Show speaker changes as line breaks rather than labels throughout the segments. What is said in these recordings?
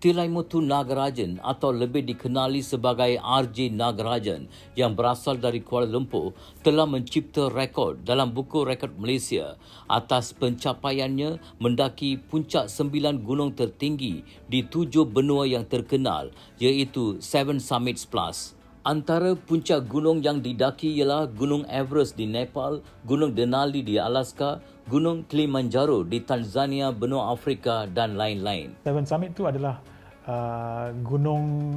Tilaimutu Nagarajan atau lebih dikenali sebagai RJ Nagarajan yang berasal dari Kuala Lumpur telah mencipta rekod dalam buku rekod Malaysia atas pencapaiannya mendaki puncak 9 gunung tertinggi di 7 benua yang terkenal iaitu 7 Summits Plus. Antara puncak gunung yang didaki ialah Gunung Everest di Nepal, Gunung Denali di Alaska, Gunung Kilimanjaro di Tanzania, benua Afrika dan lain-lain.
Seven Summit itu adalah gunung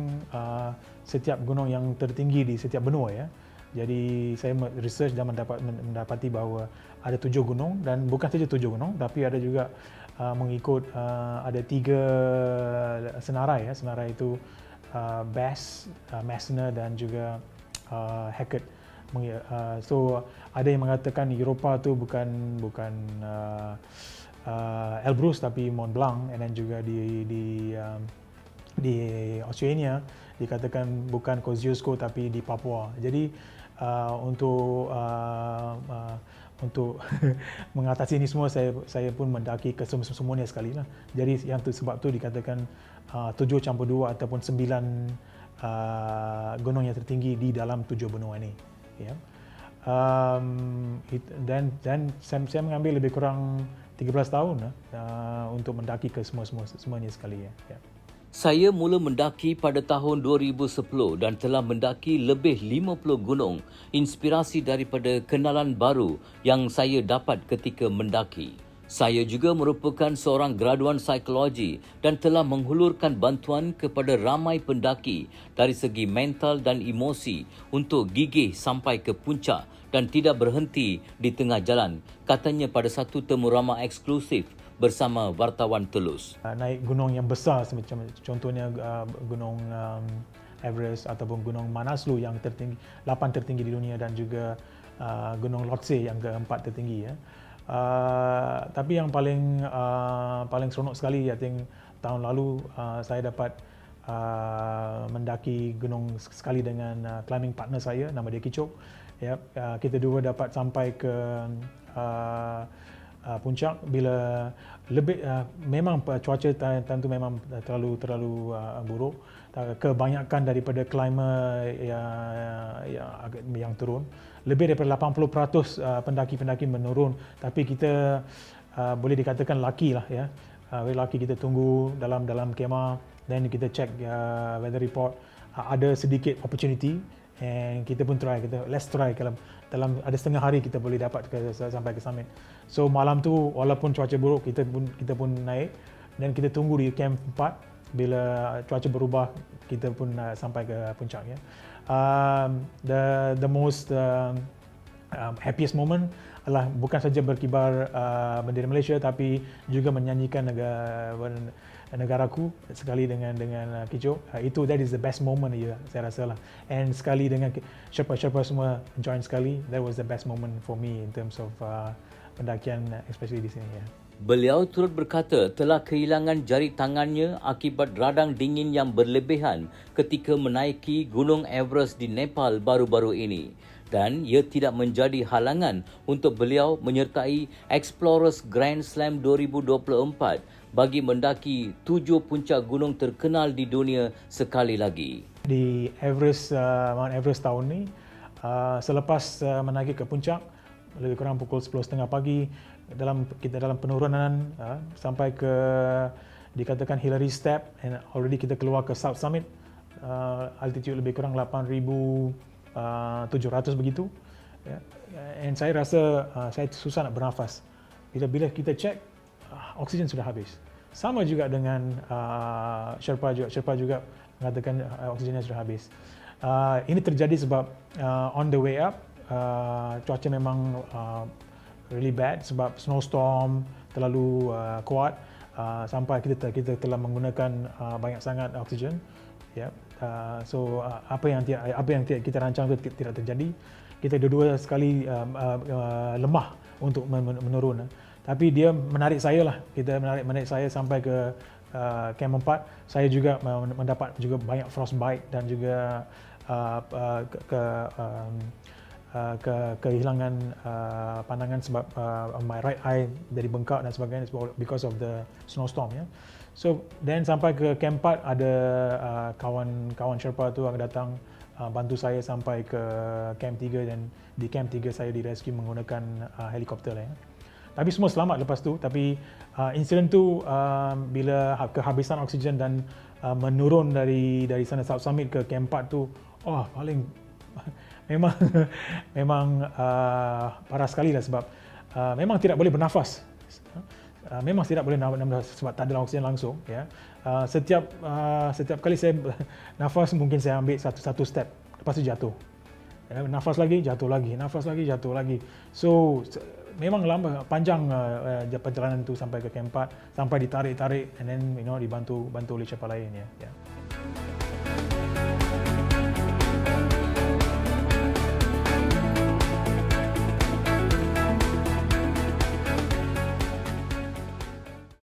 setiap gunung yang tertinggi di setiap benua ya. Jadi saya research dan mendapati bahawa ada 7 gunung dan bukan saja 7 gunung tapi ada juga mengikut ada 3 senarai ya. Senarai itu Bass, Messner dan juga Hackett. So ada yang mengatakan Eropah tu bukan Elbrus tapi Mont Blanc, dan juga di Australia dikatakan bukan Kosciuszko tapi di Papua. Jadi untuk mengatasi ini semua saya pun mendaki ke semuanya sekali lah. Jadi yang tu sebab tu dikatakan 7 campur 2 ataupun 9 gunung yang tertinggi di dalam 7 benua ini. Ya. Dan saya mengambil lebih kurang 13 tahun untuk mendaki ke semuanya sekali ya. Ya.
Saya mula mendaki pada tahun 2010 dan telah mendaki lebih 50 gunung, inspirasi daripada kenalan baru yang saya dapat ketika mendaki. Saya juga merupakan seorang graduan psikologi dan telah menghulurkan bantuan kepada ramai pendaki dari segi mental dan emosi untuk gigih sampai ke puncak dan tidak berhenti di tengah jalan, katanya pada satu temu ramah eksklusif bersama wartawan Telus.
Naik gunung yang besar macam contohnya gunung Everest ataupun gunung Manaslu yang tertinggi, 8 tertinggi di dunia, dan juga gunung Lhotse yang keempat tertinggi ya. Tapi yang paling seronok sekali, I think tahun lalu saya dapat mendaki gunung sekali dengan climbing partner saya, nama dia Kicok. Ya, kita dua dapat sampai ke puncak bila lebih memang cuaca time tu memang terlalu buruk. Kebanyakan daripada climber yang turun, lebih daripada 80% pendaki-pendaki menurun, tapi kita boleh dikatakan lucky lah ya. Very lucky, kita tunggu dalam kemah, then kita check weather report, ada sedikit opportunity, and kita pun try, let's try, kalau dalam ada setengah hari kita boleh dapat sampai ke summit. So malam tu walaupun cuaca buruk, kita pun naik dan kita tunggu di camp 4. Bila cuaca berubah, kita pun sampai ke puncak ya. The most happiest moment adalah bukan saja berkibar bendera Malaysia tapi juga menyanyikan negaraku sekali dengan Kicok. That is the best moment ya, saya rasa lah. And sekali dengan Sherpa semua join sekali, that was the best moment for me in terms of pendakian, especially di sini ya.
Beliau turut berkata telah kehilangan jari tangannya akibat radang dingin yang berlebihan ketika menaiki Gunung Everest di Nepal baru-baru ini, dan ia tidak menjadi halangan untuk beliau menyertai Explorers Grand Slam 2024 bagi mendaki 7 puncak gunung terkenal di dunia sekali lagi.
Di Everest, Mount Everest tahun ni, selepas menaiki ke puncak lebih kurang pukul 10.30 pagi, kita dalam penurunan sampai ke dikatakan Hillary Step, and already kita keluar ke South Summit, altitude lebih kurang 8,700 begitu. And saya rasa saya susah nak bernafas. Bila kita check, oksigen sudah habis. Sama juga dengan Sherpa juga mengatakan oksigennya sudah habis. Ini terjadi sebab on the way up, cuaca memang really bad sebab snowstorm terlalu kuat, sampai kita telah menggunakan banyak sangat oksigen. Ya, so apa yang kita rancang itu tidak terjadi. Kita dua sekali lemah untuk menurun. Tapi dia menarik saya lah. Menarik saya sampai ke camp 4. Saya juga mendapat juga banyak frostbite dan juga kehilangan pandangan sebab my right eye jadi bengkak dan sebagainya because of the snowstorm ya. So then sampai ke camp 4 ada kawan Sherpa tu akan datang bantu saya sampai ke camp 3 dan di camp 3 saya direscue menggunakan helikopter lah ya. Tapi semua selamat lepas tu, tapi insiden tu bila kehabisan oksigen dan menurun dari sana South Summit ke camp 4 tu paling memang parah sekali lah sebab memang tidak boleh bernafas. Memang tidak boleh nafas sebab tak ada oksigen langsung ya. Setiap kali saya nafas mungkin saya ambil satu step lepas tu jatuh. Ya, nafas lagi jatuh lagi, nafas lagi jatuh lagi. So memang panjang perjalanan tu sampai ke camp 4, sampai ditarik and then dibantu oleh siapa lain ya.